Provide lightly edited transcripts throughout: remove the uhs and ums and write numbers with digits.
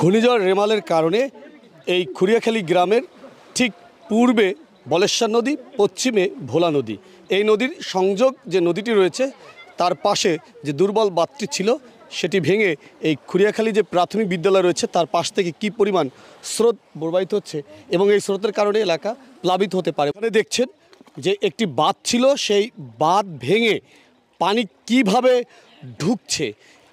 ঘূর্ণিঝড় রেমালের কারণে এই খুরিয়াখালী গ্রামের ঠিক পূর্বে বলেশ্বর নদী, পশ্চিমে ভোলা নদী, এই নদীর সংযোগ যে নদীটি রয়েছে তার পাশে যে দুর্বল বাঁধটি ছিল সেটি ভেঙে এই খুরিয়াখালী যে প্রাথমিক বিদ্যালয় রয়েছে তার পাশ থেকে কী পরিমাণ স্রোত প্রবাহিত হচ্ছে এবং এই স্রোতের কারণে এলাকা প্লাবিত হতে পারে। এখানে দেখছেন যে একটি বাঁধ ছিল, সেই বাঁধ ভেঙে পানি কিভাবে ঢুকছে।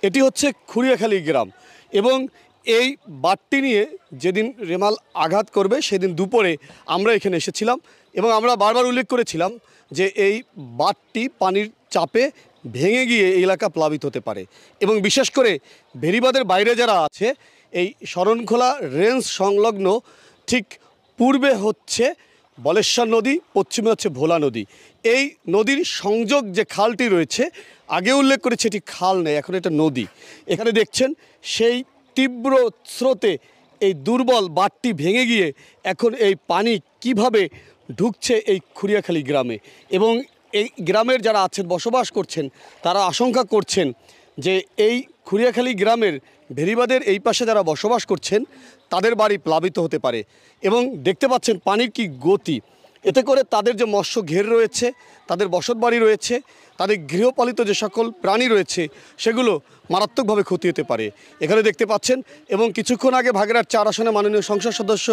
এটি হচ্ছে খুরিয়াখালী গ্রাম এবং এই বাঁধটি নিয়ে যেদিন রেমাল আঘাত করবে সেদিন দুপুরে আমরা এখানে এসেছিলাম এবং আমরা বারবার উল্লেখ করেছিলাম যে এই বাঁধটি পানির চাপে ভেঙে গিয়ে এই এলাকা প্লাবিত হতে পারে এবং বিশেষ করে ভেরিবাঁধের বাইরে যারা আছে এই শরণখোলা রেঞ্জ সংলগ্ন ঠিক পূর্বে হচ্ছে বলেশ্বর নদী, পশ্চিমে হচ্ছে ভোলা নদী। এই নদীর সংযোগ যে খালটি রয়েছে, আগে উল্লেখ করেছে এটি খাল নেই, এখন এটা নদী। এখানে দেখছেন সেই তীব্র স্রোতে এই দুর্বল বাঁধটি ভেঙে গিয়ে এখন এই পানি কিভাবে ঢুকছে এই খুরিয়াখালী গ্রামে এবং এই গ্রামের যারা আছেন, বসবাস করছেন, তারা আশঙ্কা করছেন যে এই খুরিয়াখালী গ্রামের ভেরিবাঁধের এই পাশে যারা বসবাস করছেন তাদের বাড়ি প্লাবিত হতে পারে এবং দেখতে পাচ্ছেন পানির কি গতি। এতে করে তাদের যে মৎস্য ঘের রয়েছে, তাদের বসত বাড়ি রয়েছে, তাদের গৃহপালিত যে সকল প্রাণী রয়েছে সেগুলো মারাত্মকভাবে ক্ষতি হতে পারে। এখানে দেখতে পাচ্ছেন এবং কিছুক্ষণ আগে বাগেরহাট 4 আসনে মাননীয় সংসদ সদস্য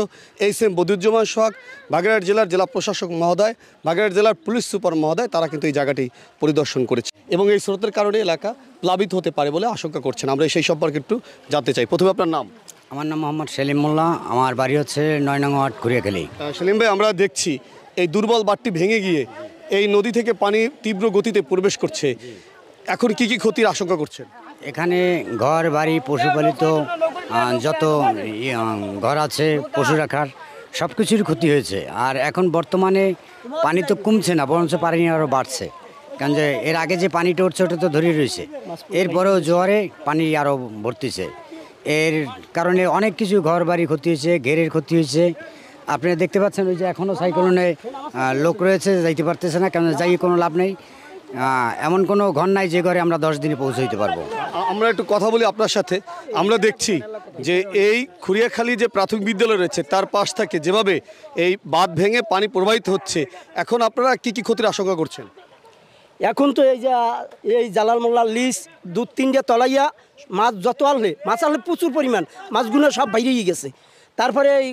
এইচ.এম. বদিউজ্জামান সোহাগ, বাগেরহাট জেলার জেলা প্রশাসক মহোদয়, বাগেরহাট জেলার পুলিশ সুপার মহোদয় তারা কিন্তু এই জায়গাটি পরিদর্শন করেছে এবং এই স্রোতের কারণে এলাকা প্লাবিত হতে পারে বলে আশঙ্কা করছেন। আমরা সেই সম্পর্কে একটু জানতে চাই। প্রথমে আপনার নাম? আমার নাম মোহাম্মদ সেলিম মোল্লা, আমার বাড়ি হচ্ছে 9 নং ওয়ার্ড খুরিয়াখালী। সেলিম ভাই, আমরা দেখছি এই দুর্বল বাঁধটি ভেঙে গিয়ে এই নদী থেকে পানি তীব্র গতিতে প্রবেশ করছে, এখন কি কি ক্ষতির আশঙ্কা করছেন? এখানে ঘর বাড়ি পশুপালিত যত ঘর আছে পশু রাখার সব কিছুর ক্ষতি হয়েছে। আর এখন বর্তমানে পানি তো কমছে না, বরঞ্চ পানি আরও বাড়ছে, কারণ যে এর আগে যে পানিটা উঠছে ওটা তো ধরে রয়েছে, এরপরেও জোয়ারে পানি আরও ভর্তিছে। এর কারণে অনেক কিছু ঘর বাড়ি ক্ষতি হয়েছে, ঘেরের ক্ষতি হয়েছে। আপনারা দেখতে পাচ্ছেন ওই যে এখনও সাইক্লোনে লোক রয়েছে, যাইতে পারতেছে না, কারণ যাই কোনো লাভ নেই। এমন কোনো ঘর নাই যে ঘরে আমরা 10 দিনে পৌঁছাইতে পারবো। আমরা একটু কথা বলি আপনার সাথে। আমরা দেখছি যে এই খুরিয়াখালী যে প্রাথমিক বিদ্যালয় রয়েছে তার পাশ থেকে যেভাবে এই বাঁধ ভেঙে পানি প্রবাহিত হচ্ছে, এখন আপনারা কি কি ক্ষতির আশঙ্কা করছেন? এখন তো এই যে এই জালাল মোল্লার লিস 2-3টা তলাইয়া মাছ যত আনলে প্রচুর পরিমাণ মাছগুলো সব বাইরেই গেছে। তারপরে এই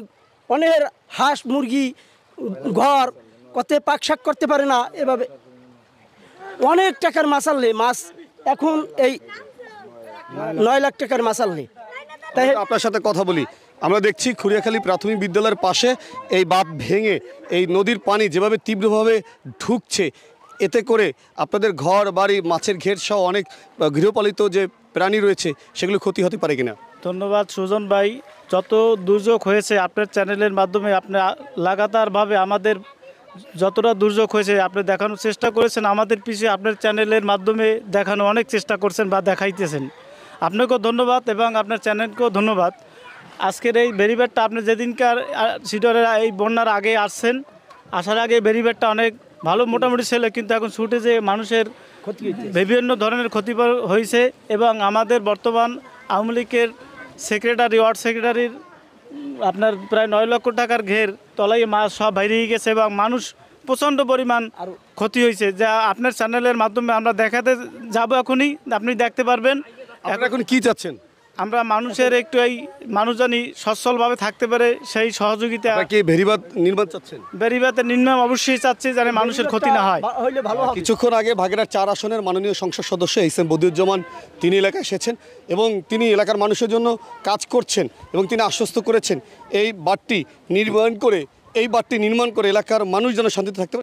অনেক হাঁস মুরগি ঘর কত পাক শাক করতে পারে না, এভাবে অনেক টাকার মাছ আনলে মাছ এখন এই 9 লাখ টাকার মাছ আনলে। তাই আপনার সাথে কথা বলি। আমরা দেখছি খুরিয়াখালী প্রাথমিক বিদ্যালয়ের পাশে এই বাঁধ ভেঙে এই নদীর পানি যেভাবে তীব্রভাবে ঢুকছে, এতে করে আপনাদের ঘর বাড়ি মাছের ঘের সহ অনেক গৃহপালিত যে প্রাণী রয়েছে সেগুলো ক্ষতি হতে পারে কিনা? ধন্যবাদ সুজন ভাই। যত দুর্যোগ হয়েছে আপনার চ্যানেলের মাধ্যমে আপনি লাগাতারভাবে আমাদের যতটা দুর্যোগ হয়েছে আপনি দেখানোর চেষ্টা করেছেন, আমাদের পিছিয়ে আপনার চ্যানেলের মাধ্যমে দেখানো অনেক চেষ্টা করছেন বা দেখাইতেছেন। আপনাকেও ধন্যবাদ এবং আপনার চ্যানেলকেও ধন্যবাদ। আজকের এই বেরিবাঁধটা আপনি যেদিনকার সিডরের এই বন্যার আগে আসছেন, আসার আগে বেরিবাঁধটা অনেক ভালো মোটামুটি ছিল, কিন্তু এখন ছুটে যে মানুষের বিভিন্ন ধরনের ক্ষতি হয়েছে এবং আমাদের বর্তমান আওয়ামী লীগের সেক্রেটারি, ওয়ার্ড সেক্রেটারির আপনার প্রায় 9 লক্ষ টাকার ঘের তলাই মাছ সব বাইরে গেছে এবং মানুষ প্রচণ্ড পরিমাণ ক্ষতি হয়েছে, যা আপনার চ্যানেলের মাধ্যমে আমরা দেখাতে যাব। এখনই আপনি দেখতে পারবেন। এখন কি চাচ্ছেন? আমরা মানুষের একটু এই মানুষ জানি সচ্ছলভাবে থাকতে পারে সেই সহযোগিতা। কি বেরিবাঁধ নির্মাণ চাচ্ছেন? বেরিবাঁধের নির্মাণ অবশ্যই চাচ্ছি, যেন মানুষের ক্ষতি না হয়। কিছুক্ষণ আগে বাগেরহাট 4 আসনের মাননীয় সংসদ সদস্য এইচ.এম. বদিউজ্জামান তিনি এলাকায় এসেছেন এবং তিনি এলাকার মানুষের জন্য কাজ করছেন এবং তিনি আশ্বস্ত করেছেন এই বাঁধটি নির্মাণ করে এলাকার মানুষ যেন শান্তিতে থাকতে পারে।